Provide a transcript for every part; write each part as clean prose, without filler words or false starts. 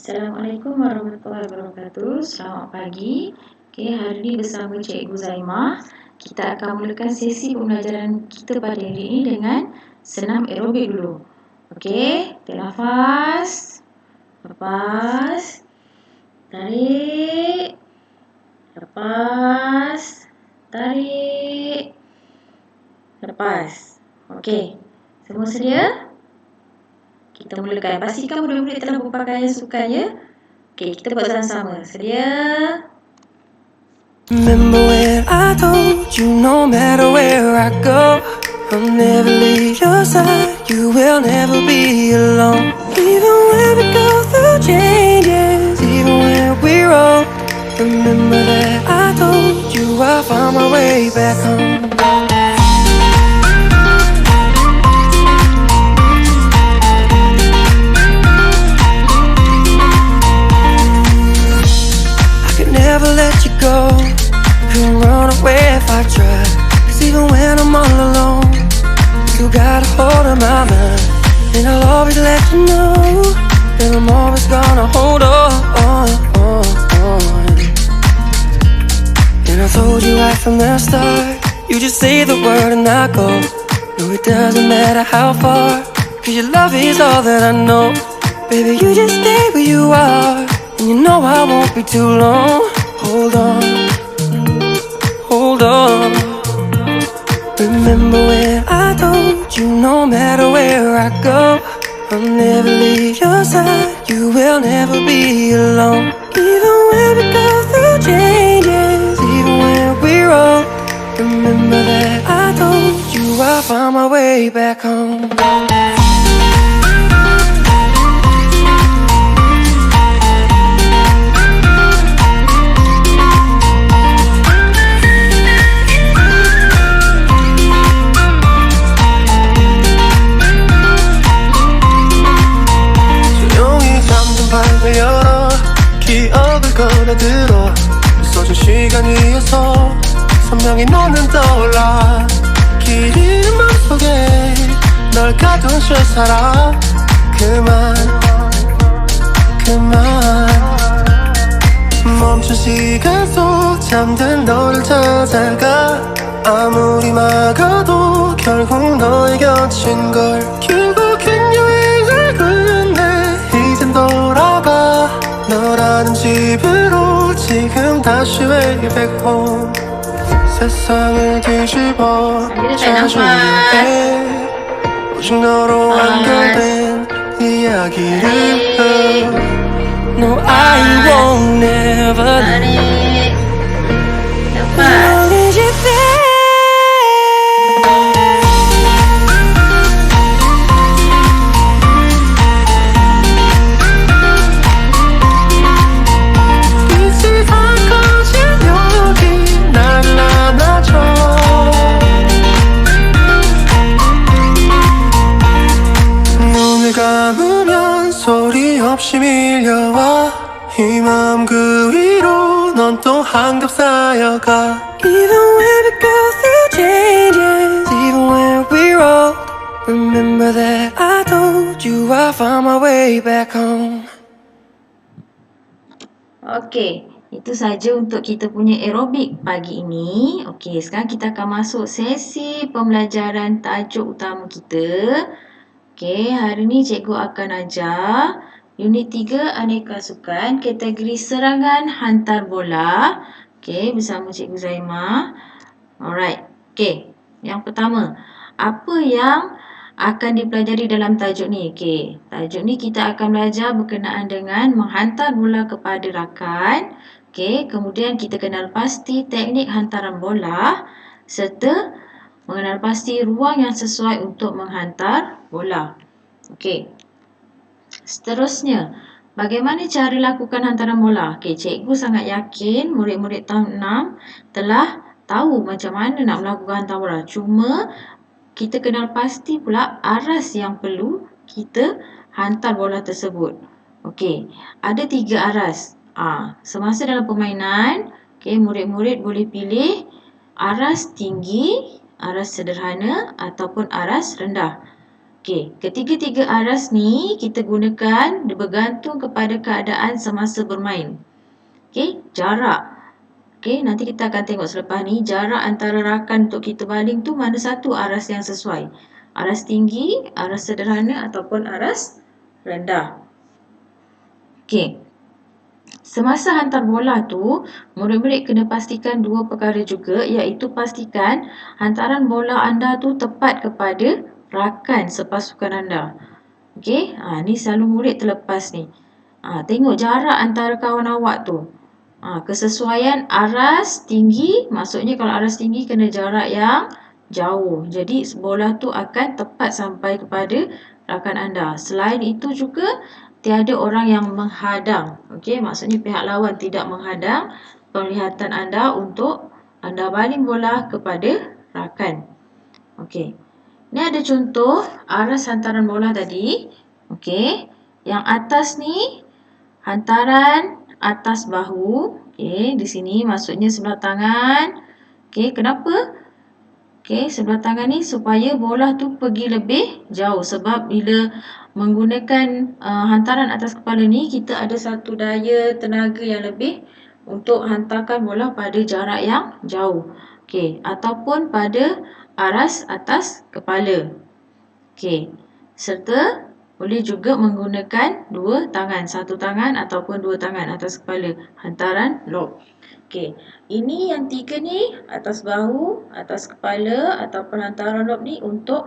Assalamualaikum warahmatullahi wabarakatuh. Selamat pagi. Okey, hari ini bersama Cikgu Zaimah, kita akan mulakan sesi pembelajaran kita pada hari ini dengan senam aerobik dulu. Okey, tarik nafas. Lepas. Tarik. Lepas. Tarik. Lepas. Okey. Semua sedia? Kita mulakan. Pastikan murid-murid telah berpakaian sukan ya. Okey, kita buat sama-sama. Sedia? Remember when I told you no matter where I go, I'll never leave your side, you will never be alone. Even when we go through changes, even when we're old, remember that I told you I'll find my way back home. Never let you go, couldn't run away if I tried. Cause even when I'm all alone, you got a hold of my mind. And I'll always let you know that I'm always gonna hold on. And I told you right from the start, you just say the word and I go. No, it doesn't matter how far, cause your love is all that I know. Baby, you just stay where you are, and you know I won't be too long. Hold on, hold on. Remember when I told you no matter where I go, I'll never leave your side, you will never be alone. Even when we go through changes, even when we're old, remember that I told you I'll find my way back home. 열어 기억을 꺼내들어 있어준 시간이어서 선명히 너는 떠올라 길 잃은 맘속에 널 가둔 실사라 그만 멈춘 시간 속 잠든 너를 찾아가 아무리 막아도 결국 너의 곁인 걸 결국엔 여행을 끝내 이젠 돌아가 너라는 집으로 지금 다시 way back home 세상을 뒤집어 자주 위해 오직 너로 완결된 이야기를 No, I won't never leave as long as you're there. 소리 없이 밀려와 이 마음 그 위로 넌 또 한겹 쌓여가 Even when we go through changes Even when we're old Remember that I told you I'll find my way back home. Okey, itu saja untuk kita punya aerobik pagi ini. Okey, sekarang kita akan masuk sesi pembelajaran tajuk utama kita. Okey, hari ini cikgu akan ajar unit 3 aneka sukan kategori serangan hantar bola. Okey, bersama cikgu Zaimah. Alright. Okey, yang pertama, apa yang akan dipelajari dalam tajuk ni? Okey, tajuk ni kita akan belajar berkenaan dengan menghantar bola kepada rakan. Okey, kemudian kita kenal pasti teknik hantaran bola serta mengenal pasti ruang yang sesuai untuk menghantar bola. Okey. Seterusnya, bagaimana cara lakukan hantaran bola? Okey, cikgu sangat yakin murid-murid tahun 6 telah tahu macam mana nak melakukan hantaran bola. Cuma kita kenal pasti pula aras yang perlu kita hantar bola tersebut. Okey, ada 3 aras. Semasa dalam permainan, okey, murid-murid boleh pilih aras tinggi, aras sederhana ataupun aras rendah. Okey, ketiga-tiga aras ni kita gunakan bergantung kepada keadaan semasa bermain. Okey, jarak. Okey, nanti kita akan tengok selepas ni jarak antara rakan untuk kita baling tu mana satu aras yang sesuai. Aras tinggi, aras sederhana ataupun aras rendah. Okey. Semasa hantar bola tu, murid-murid kena pastikan dua perkara juga, iaitu pastikan hantaran bola anda tu tepat kepada rakan sepasukan anda. Okey, ni selalu murid terlepas ni. Tengok jarak antara kawan awak tu. Kesesuaian aras tinggi, maksudnya kalau aras tinggi kena jarak yang jauh. Jadi bola tu akan tepat sampai kepada rakan anda. Selain itu juga tiada orang yang menghadang. Okey, maksudnya pihak lawan tidak menghadang penglihatan anda untuk anda baling bola kepada rakan. Okey. Ni ada contoh aras hantaran bola tadi. Okey. Yang atas ni hantaran atas bahu. Okey, di sini maksudnya sebelah tangan. Okey, kenapa? Okey, sebelah tangan ni supaya bola tu pergi lebih jauh. Sebab bila menggunakan hantaran atas kepala ni, kita ada satu daya tenaga yang lebih untuk hantarkan bola pada jarak yang jauh. Okey, ataupun pada aras atas kepala. Okey, serta boleh juga menggunakan dua tangan, satu tangan ataupun dua tangan atas kepala, hantaran lob. Okey, ini yang tiga ni, atas bahu, atas kepala ataupun hantaran lob ni untuk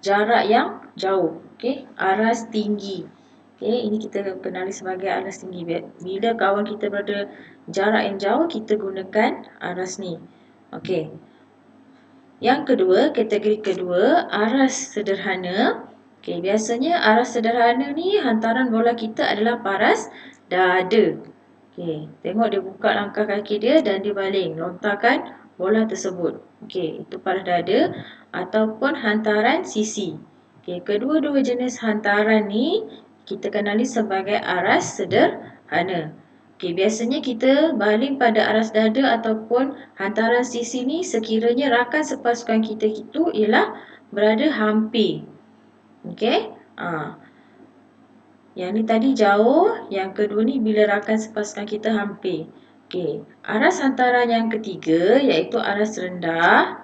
jarak yang jauh. Okey, aras tinggi. Okey, ini kita kenali sebagai aras tinggi. Bila kawan kita berada jarak yang jauh, kita gunakan aras ni. Okey. Yang kedua, kategori kedua, aras sederhana. Okey, biasanya aras sederhana ni hantaran bola kita adalah paras dada. Okey, tengok dia buka langkah kaki dia dan dia baling, lontarkan bola tersebut. Okey, itu paras dada ataupun hantaran sisi. Okey, kedua-dua jenis hantaran ni kita kenali sebagai aras sederhana. Okey, biasanya kita baling pada aras dada ataupun hantaran sisi ni sekiranya rakan sepasukan kita itu ialah berada hampir. Okey? Yang ni tadi jauh, yang kedua ni bila rakan sepasukan kita hampir. Okey, aras hantaran yang ketiga iaitu aras rendah.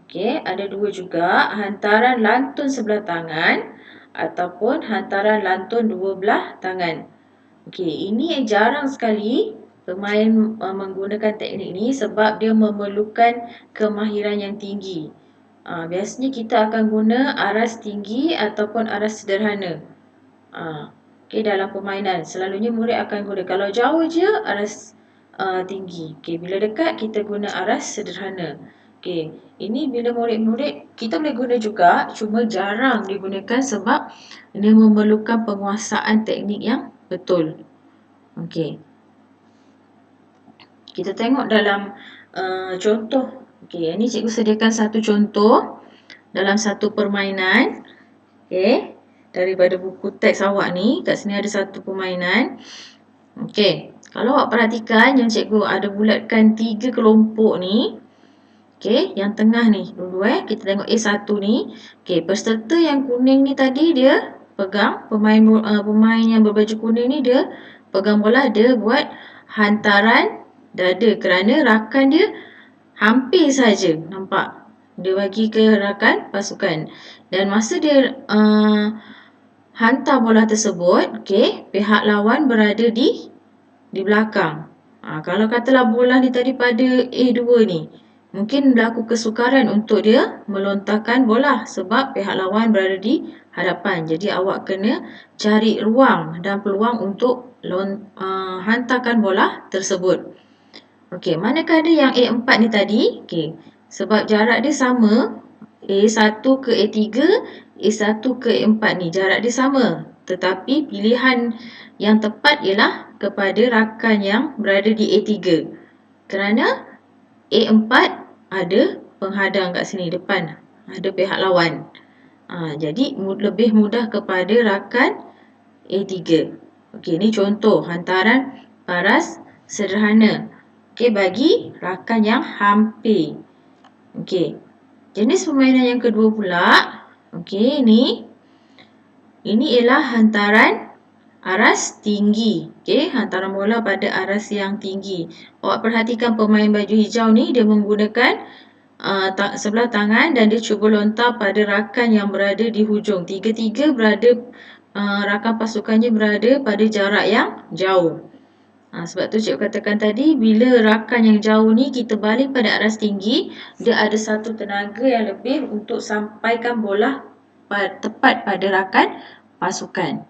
Okey, ada dua juga, hantaran lantun sebelah tangan ataupun hantaran lantun dua belah tangan. Okey, ini jarang sekali pemain menggunakan teknik ni sebab dia memerlukan kemahiran yang tinggi. Biasanya kita akan guna aras tinggi ataupun aras sederhana. Okey, dalam permainan selalunya murid akan guna, kalau jauh je aras tinggi. Okey, bila dekat kita guna aras sederhana. Okey, ini bila murid-murid kita boleh guna juga, cuma jarang digunakan sebab dia memerlukan penguasaan teknik yang betul. Okey. Kita tengok dalam contoh. Okey, ini cikgu sediakan satu contoh dalam satu permainan. Okey, daripada buku teks awak ni, kat sini ada satu permainan. Okey, kalau awak perhatikan yang cikgu ada bulatkan 3 kelompok ni. Okey, yang tengah ni dulu kita tengok A1 ni. Okey, peserta yang kuning ni tadi dia pegang, pemain yang berbaju kuning ni dia pegang bola, dia buat hantaran dada kerana rakan dia hampir saja, nampak? Dia bagi ke rakan pasukan. Dan masa dia hantar bola tersebut, okey, pihak lawan berada di belakang. Kalau katalah bola ni tadi pada A2 ni, mungkin berlaku kesukaran untuk dia melontarkan bola sebab pihak lawan berada di hadapan. Jadi awak kena cari ruang dan peluang untuk hantarkan bola tersebut. Okey, manakala yang A4 ni tadi, okey, sebab jarak dia sama, A1 ke A3, A1 ke A4 ni jarak dia sama. Tetapi pilihan yang tepat ialah kepada rakan yang berada di A3. Kerana A4 ada penghadang kat sini depan, ada pihak lawan. Jadi lebih mudah kepada rakan A3. Okey, ni contoh hantaran paras sederhana. Okey, bagi rakan yang hampir. Okey, jenis permainan yang kedua pula. Okey, ni Ini ialah hantaran aras tinggi. Okey, hantaran bola pada aras yang tinggi. Awak perhatikan pemain baju hijau ni dia menggunakan sebelah tangan dan dia cuba lontar pada rakan yang berada di hujung. Tiga-tiga rakan pasukannya berada pada jarak yang jauh. Sebab tu cikgu katakan tadi, bila rakan yang jauh ni kita baling pada aras tinggi, dia ada satu tenaga yang lebih untuk sampaikan bola tepat pada rakan pasukan.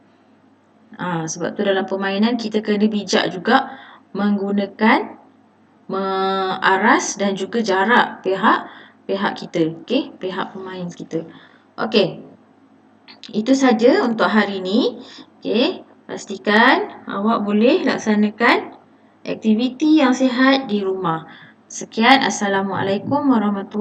Sebab tu dalam permainan kita kena bijak juga menggunakan aras dan juga jarak pihak kita, okey, pihak pemain kita. Okey. Itu saja untuk hari ini. Okey, pastikan awak boleh laksanakan aktiviti yang sihat di rumah. Sekian, Assalamualaikum warahmatullahi